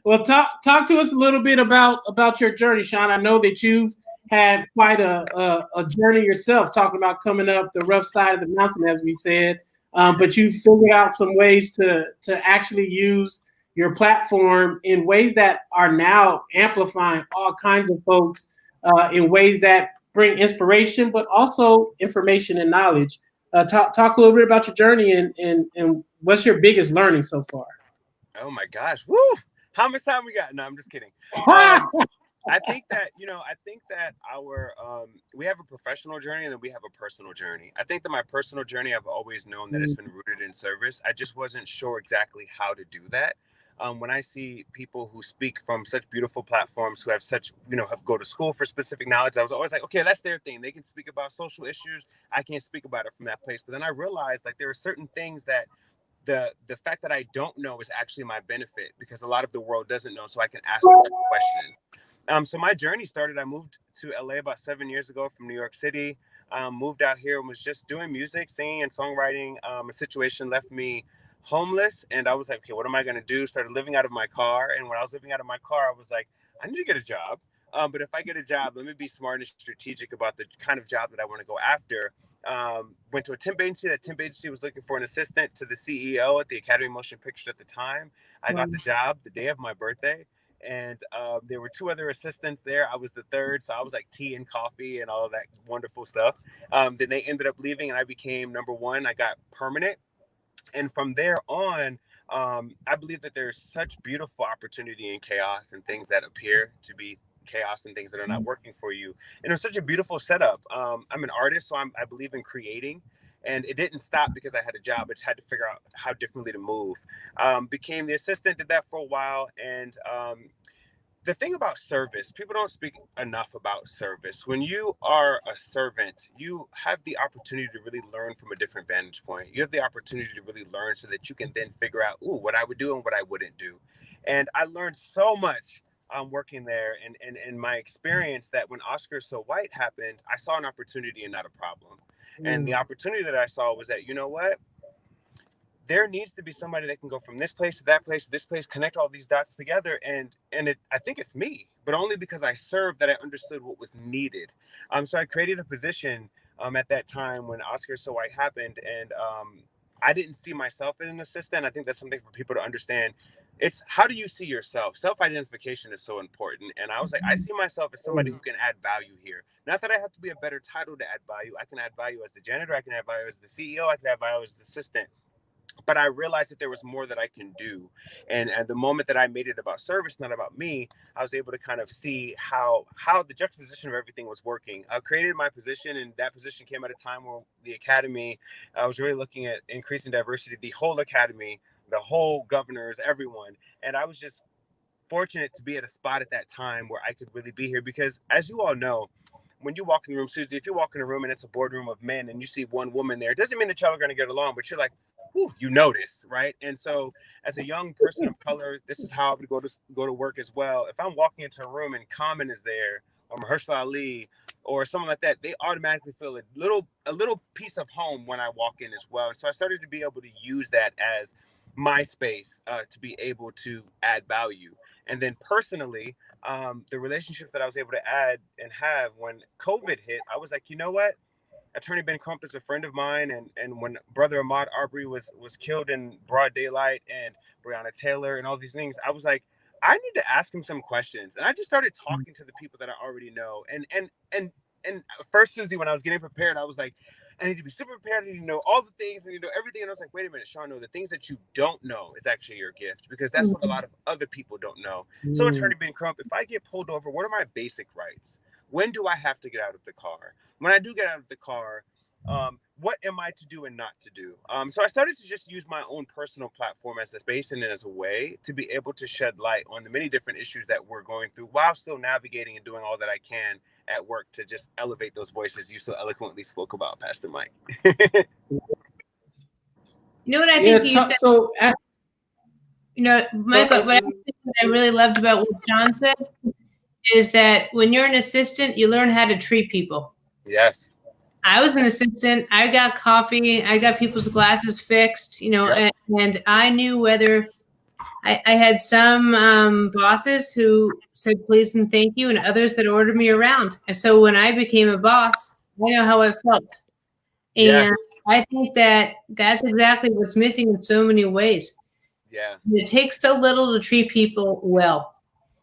Well, talk to us a little bit about your journey, Sean. I know that you've had quite a journey yourself, talking about coming up the rough side of the mountain, as we said. But you figured out some ways to actually use your platform in ways that are now amplifying all kinds of folks in ways that bring inspiration, but also information and knowledge. Talk a little bit about your journey and what's your biggest learning so far? Oh my gosh. Woo! How much time we got? No, I'm just kidding. I think that our we have a professional journey and then we have a personal journey. I think that my personal journey, I've always known that it's been rooted in service. I just wasn't sure exactly how to do that. when I see people who speak from such beautiful platforms, who have such, have go to school for specific knowledge, I was always like, okay, that's their thing. They can speak about social issues. I can't speak about it from that place. But then I realized like there are certain things that the fact that I don't know is actually my benefit, because a lot of the world doesn't know, so I can ask them questions. So my journey started, I moved to LA about 7 years ago from New York City. Moved out here and was just doing music, singing and songwriting. A situation left me homeless, and I was like, okay, what am I going to do? Started living out of my car. And when I was living out of my car, I was like, I need to get a job. But if I get a job, let me be smart and strategic about the kind of job that I want to go after. Went to a temp agency. That temp agency was looking for an assistant to the CEO at the Academy of Motion Pictures at the time. I got the job the day of my birthday. And there were 2 other assistants there. I was the third, so I was like tea and coffee and all of that wonderful stuff. Then they ended up leaving, and I became number 1. I got permanent. And from there on, I believe that there's such beautiful opportunity in chaos and things that appear to be chaos and things that are not working for you. And it was such a beautiful setup. I'm an artist, so I believe in creating. And it didn't stop because I had a job. I just had to figure out how differently to move. Became the assistant, did that for a while. And the thing about service, people don't speak enough about service. When you are a servant, you have the opportunity to really learn from a different vantage point. You have the opportunity to really learn so that you can then figure out, what I would do and what I wouldn't do. And I learned so much working there, and my experience, that when Oscars So White happened, I saw an opportunity and not a problem. And the opportunity that I saw was that, you know what? There needs to be somebody that can go from this place to that place, to this place, connect all these dots together. And I think it's me, but only because I served that I understood what was needed. So I created a position at that time when Oscars So White happened. And I didn't see myself as an assistant. I think that's something for people to understand. It's how do you see yourself? Self-identification is so important. And I was like, I see myself as somebody who can add value here. Not that I have to be a better title to add value. I can add value as the janitor. I can add value as the CEO. I can add value as the assistant. But I realized that there was more that I can do. And at the moment that I made it about service, not about me, I was able to kind of see how the juxtaposition of everything was working. I created my position, and that position came at a time where the Academy, I was really looking at increasing diversity, the whole Academy, the whole governors, everyone. And I was just fortunate to be at a spot at that time where I could really be here, because as you all know, when you walk in the room, Suzy, if you walk in a room and it's a boardroom of men and you see one woman there, it doesn't mean that y'all are going to get along, but you're like, whew, you notice, right? And so as a young person of color, this is how I would go to work as well. If I'm walking into a room and Common is there, or Mahershala Ali, or someone like that, they automatically feel a little piece of home when I walk in as well. And so I started to be able to use that as my space to be able to add value. And then personally, the relationship that I was able to add and have when COVID hit, I was like, you know what? Attorney Ben Crump is a friend of mine, and when Brother Ahmaud Arbery was killed in broad daylight, and Breonna Taylor and all these things, I was like, I need to ask him some questions. And I just started talking to the people that I already know. And first, Suzy, when I was getting prepared, I was like, I need to be super prepared. I need to know all the things. I need to know everything. And I was like, wait a minute, Sean, no, the things that you don't know is actually your gift, because that's what a lot of other people don't know. So Attorney Ben Crump, if I get pulled over, what are my basic rights? When do I have to get out of the car? When I do get out of the car, what am I to do and not to do? So I started to just use my own personal platform as a space and as a way to be able to shed light on the many different issues that we're going through, while still navigating and doing all that I can at work to just elevate those voices you so eloquently spoke about, Pastor Mike. You know what I think you said? So, Michael, what I really loved about what John said is that when you're an assistant, you learn how to treat people. Yes. I was an assistant. I got coffee. I got people's glasses fixed, Yep. and I knew whether I had some bosses who said please and thank you, and others that ordered me around. And so when I became a boss, I know how it felt. And Yes. I think that that's exactly what's missing in so many ways. Yeah. It takes so little to treat people well.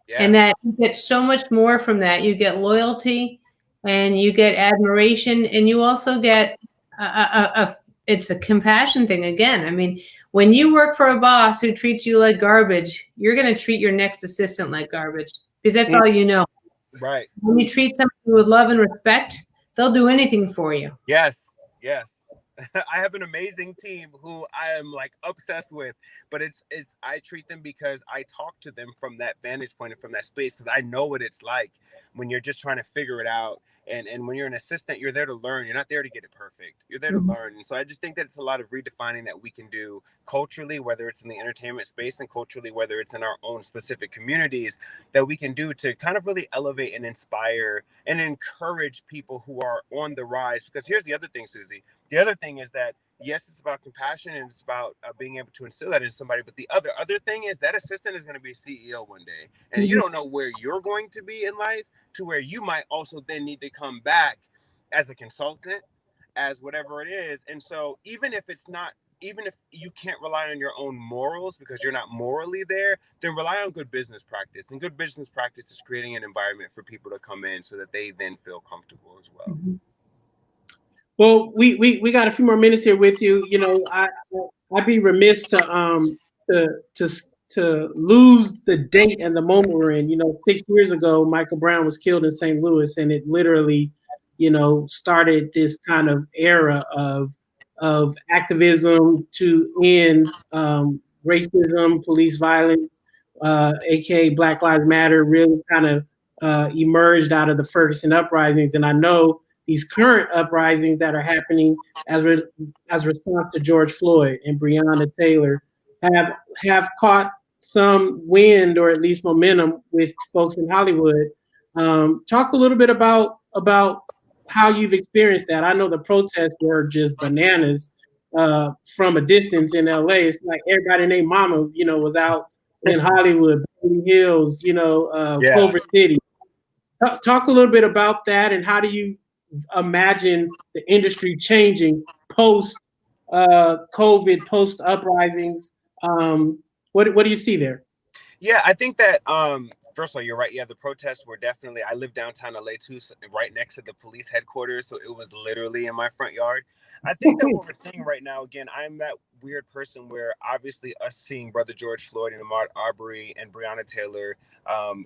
Yeah. And that you get so much more from that. You get loyalty, and you get admiration, and you also get it's a compassion thing again. I mean, when you work for a boss who treats you like garbage, you're going to treat your next assistant like garbage, because that's all you know. Right. When you treat somebody with love and respect, they'll do anything for you. Yes. Yes. I have an amazing team who I am like obsessed with, but I treat them because I talk to them from that vantage point and from that space, because I know what it's like when you're just trying to figure it out. And when you're an assistant, you're there to learn. You're not there to get it perfect. You're there to learn. And so I just think that it's a lot of redefining that we can do culturally, whether it's in the entertainment space, and culturally, whether it's in our own specific communities, that we can do to kind of really elevate and inspire and encourage people who are on the rise. Because here's the other thing, Suzy. The other thing is that, yes, it's about compassion and it's about being able to instill that in somebody. But the other thing is that assistant is going to be a CEO one day, and you don't know where you're going to be in life, to where you might also then need to come back as a consultant, as whatever it is. And so even if you can't rely on your own morals because you're not morally there, then rely on good business practice. And good business practice is creating an environment for people to come in so that they then feel comfortable as well. Well, we got a few more minutes here with you. You know, I'd be remiss to lose the date and the moment we're in. You know, 6 years ago, Michael Brown was killed in St. Louis, and it literally, you know, started this kind of era of activism to end racism, police violence, aka Black Lives Matter, really kind of emerged out of the Ferguson uprisings. And I know these current uprisings that are happening as response to George Floyd and Breonna Taylor have caught some wind, or at least momentum, with folks in Hollywood. Talk a little bit about how you've experienced that. I know the protests were just bananas from a distance in LA. It's like everybody named Mama, you know, was out in Hollywood, Beverly Hills, you know, Culver City. Talk a little bit about that, and how do you imagine the industry changing post COVID, post uprisings? What do you see there? Yeah, I think that first of all, you're right. Yeah, the protests were definitely. I live downtown LA too, so right next to the police headquarters, so it was literally in my front yard. I think that what we're seeing right now, again, I'm that weird person where obviously us seeing Brother George Floyd and Ahmaud Arbery and Breonna Taylor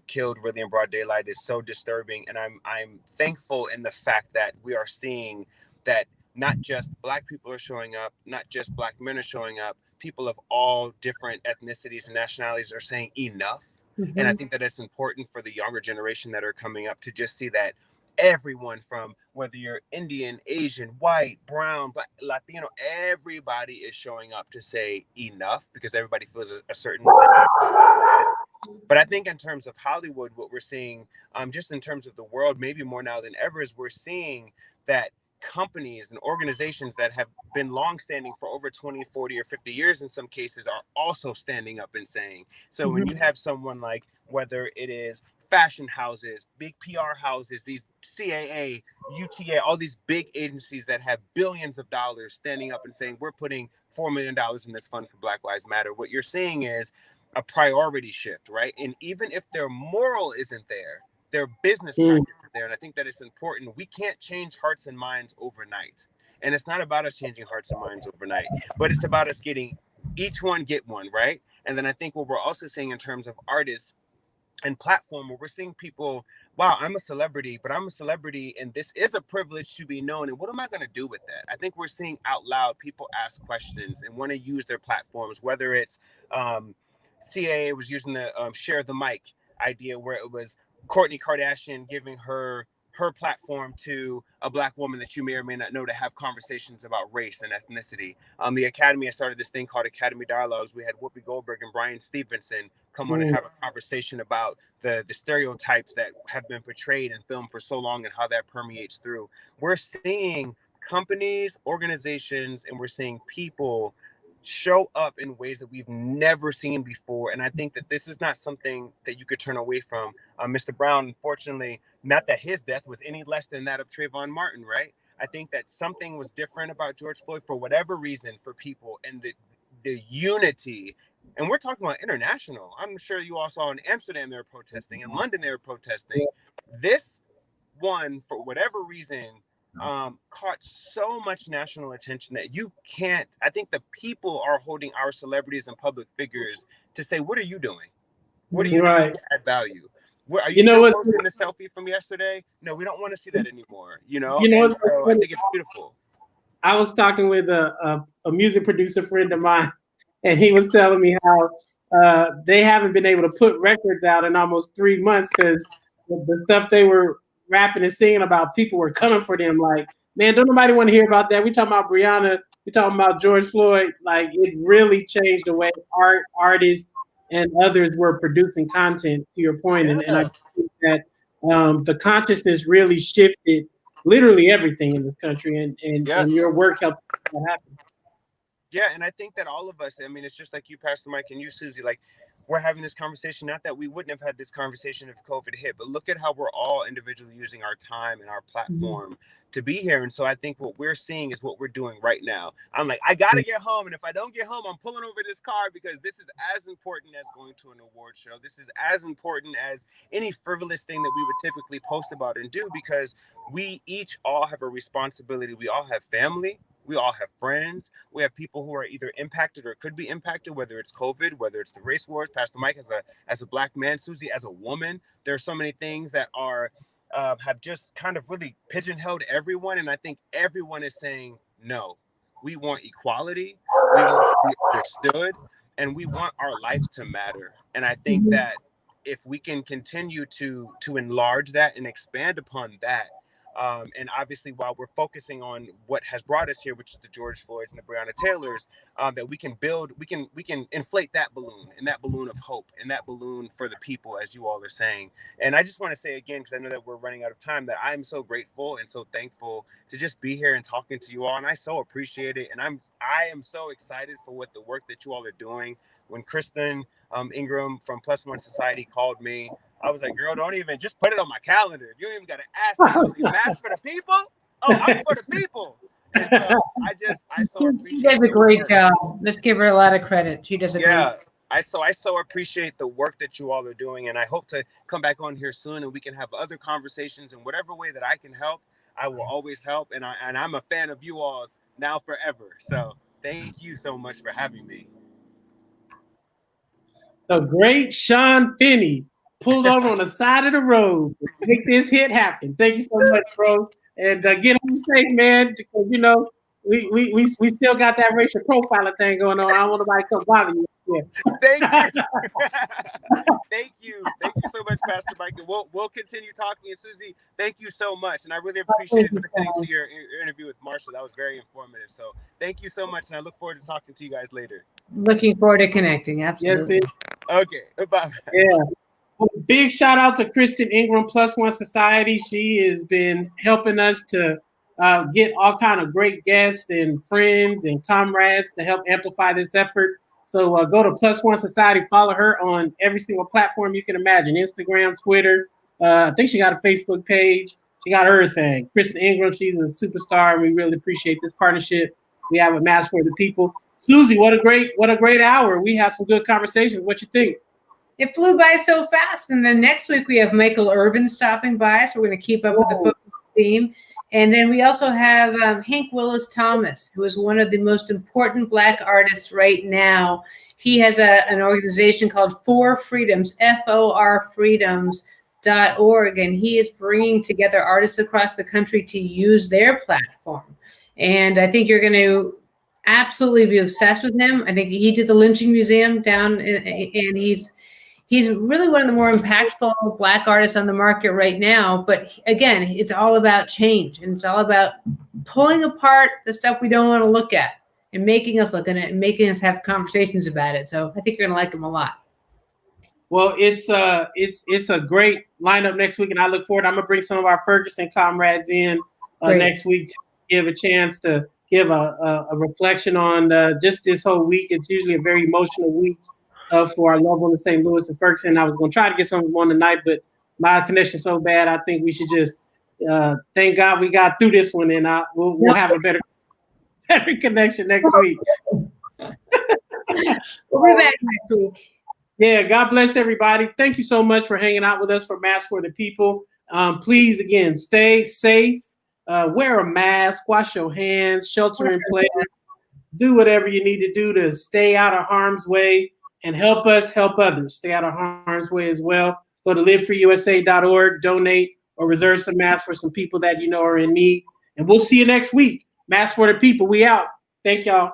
killed really in broad daylight is so disturbing, and I'm thankful in the fact that we are seeing that not just Black people are showing up, not just Black men are showing up. People of all different ethnicities and nationalities are saying enough. And I think that it's important for the younger generation that are coming up to just see that everyone, from whether you're Indian, Asian, white, brown, Black, Latino, everybody is showing up to say enough, because everybody feels a certain. But I think in terms of Hollywood, what we're seeing, just in terms of the world, maybe more now than ever, is we're seeing that companies and organizations that have been longstanding for over 20, 40, or 50 years in some cases are also standing up and saying. So when you have someone like, whether it is fashion houses, big PR houses, these CAA, UTA, all these big agencies that have billions of dollars standing up and saying, we're putting $4 million in this fund for Black Lives Matter, what you're seeing is a priority shift, right? And even if their moral isn't there, their business practice is there. And I think that it's important. We can't change hearts and minds overnight. And it's not about us changing hearts and minds overnight, but it's about us getting each one get one, right? And then I think what we're also seeing in terms of artists and platform, where we're seeing people, wow, I'm a celebrity, but I'm a celebrity and this is a privilege to be known. And what am I going to do with that? I think we're seeing out loud people ask questions and want to use their platforms, whether it's CAA was using the share the mic idea, where it was Kourtney Kardashian giving her platform to a Black woman that you may or may not know to have conversations about race and ethnicity. The Academy has started this thing called Academy Dialogues. We had Whoopi Goldberg and Brian Stevenson come on and have a conversation about the stereotypes that have been portrayed in film for so long and how that permeates through. We're seeing companies, organizations, and we're seeing people show up in ways that we've never seen before. And I think that this is not something that you could turn away from. Mr. Brown, unfortunately, not that his death was any less than that of Trayvon Martin, right? I think that something was different about George Floyd for whatever reason for people, and the unity. And we're talking about international. I'm sure you all saw in Amsterdam they were protesting, in London they were protesting. This one, for whatever reason, caught so much national attention that you can't. I think the people are holding our celebrities and public figures to say, what are you doing? What are you doing to add value? Where, are you still posting the selfie from yesterday? No, we don't want to see that anymore. You know, so I think it's beautiful. I was talking with a music producer friend of mine, and he was telling me how they haven't been able to put records out in almost 3 months because the stuff they were rapping and singing about, people were coming for them. Like, man, don't nobody want to hear about that. We talking about Breonna, we talking about George Floyd. Like, it really changed the way artists and others were producing content. To your point, and I think that the consciousness really shifted literally everything in this country, and your work helped that happen. Yeah, and I think that all of us, I mean, it's just like you, Pastor Mike, and you, Suzy, like we're having this conversation, not that we wouldn't have had this conversation if COVID hit, but look at how we're all individually using our time and our platform to be here. And so I think what we're seeing is what we're doing right now. I'm like, I got to get home. And if I don't get home, I'm pulling over this car because this is as important as going to an award show. This is as important as any frivolous thing that we would typically post about and do, because we each all have a responsibility. We all have family. We all have friends. We have people who are either impacted or could be impacted, whether it's COVID, whether it's the race wars. Pastor Mike, as a Black man, Suzy, as a woman, there are so many things that are have just kind of really pigeonholed everyone. And I think everyone is saying, no, we want equality. We want to be understood, and we want our life to matter. And I think that if we can continue to enlarge that and expand upon that, and obviously while we're focusing on what has brought us here, which is the George Floyds and the Breonna Taylors, that we can build, we can inflate that balloon, and that balloon of hope, and that balloon for the people, as you all are saying. And I just want to say again, because I know that we're running out of time, that I'm so grateful and so thankful to just be here and talking to you all, and I so appreciate it. And I am so excited for what the work that you all are doing. When Kristen Ingram from Plus One Society called me, I was like, girl, don't even, just put it on my calendar. You don't even got to ask me. I was like, Mass for the people? Oh, I'm for the people. And so I so appreciate She does a great job. Let's give her a lot of credit. She does a great. I so appreciate the work that you all are doing. And I hope to come back on here soon and we can have other conversations in whatever way that I can help. I will always help. And I'm a fan of you all's now forever. So thank you so much for having me. The great Sean Finney pulled over on the side of the road to make this hit happen. Thank you so much, bro. And get home safe, man, because, you know, we still got that racial profiling thing going on. I don't want nobody to come bother you. Yeah. Thank you. Thank you so much, Pastor Mike. We'll continue talking. And Suzy, thank you so much. And I really appreciated listening to your interview with Marshall. That was very informative. So thank you so much. And I look forward to talking to you guys later. Looking forward to connecting. Absolutely. Yes, okay. Bye. Yeah. Big shout out to Kristen Ingram, Plus One Society. She has been helping us to get all kind of great guests and friends and comrades to help amplify this effort. So go to Plus One Society, follow her on every single platform you can imagine, Instagram, Twitter. I think she got a Facebook page. She got everything. Kristen Ingram, she's a superstar, and we really appreciate this partnership we have with Mass for the People. Suzy, what a great hour. We had some good conversations. What you think? It flew by so fast. And then next week we have Michael Urban stopping by. So we're going to keep up with the football theme. And then we also have Hank Willis Thomas, who is one of the most important Black artists right now. He has an organization called For Freedoms, FOR Freedoms.org. And he is bringing together artists across the country to use their platform. And I think you're going to absolutely be obsessed with him. I think he did the lynching museum down, and he's really one of the more impactful Black artists on the market right now. But again, it's all about change, and it's all about pulling apart the stuff we don't want to look at and making us look at it and making us have conversations about it. So I think you're going to like him a lot. Well, it's a great lineup next week, and I look forward. I'm gonna bring some of our Ferguson comrades in next week to give a chance to give a reflection on just this whole week. It's usually a very emotional week for our loved ones in St. Louis and Ferguson. I was going to try to get some of them on tonight, but my connection's so bad, I think we should just thank God we got through this one, and we'll have a better connection next week. We'll be back next week. Yeah, God bless everybody. Thank you so much for hanging out with us for Mass for the People. Please, again, stay safe. Wear a mask, wash your hands, shelter in place, do whatever you need to do to stay out of harm's way, and help us help others stay out of harm's way as well. Go to liveforusa.org, donate, or reserve some masks for some people that you know are in need. And we'll see you next week. Mask for the people. We out. Thank y'all.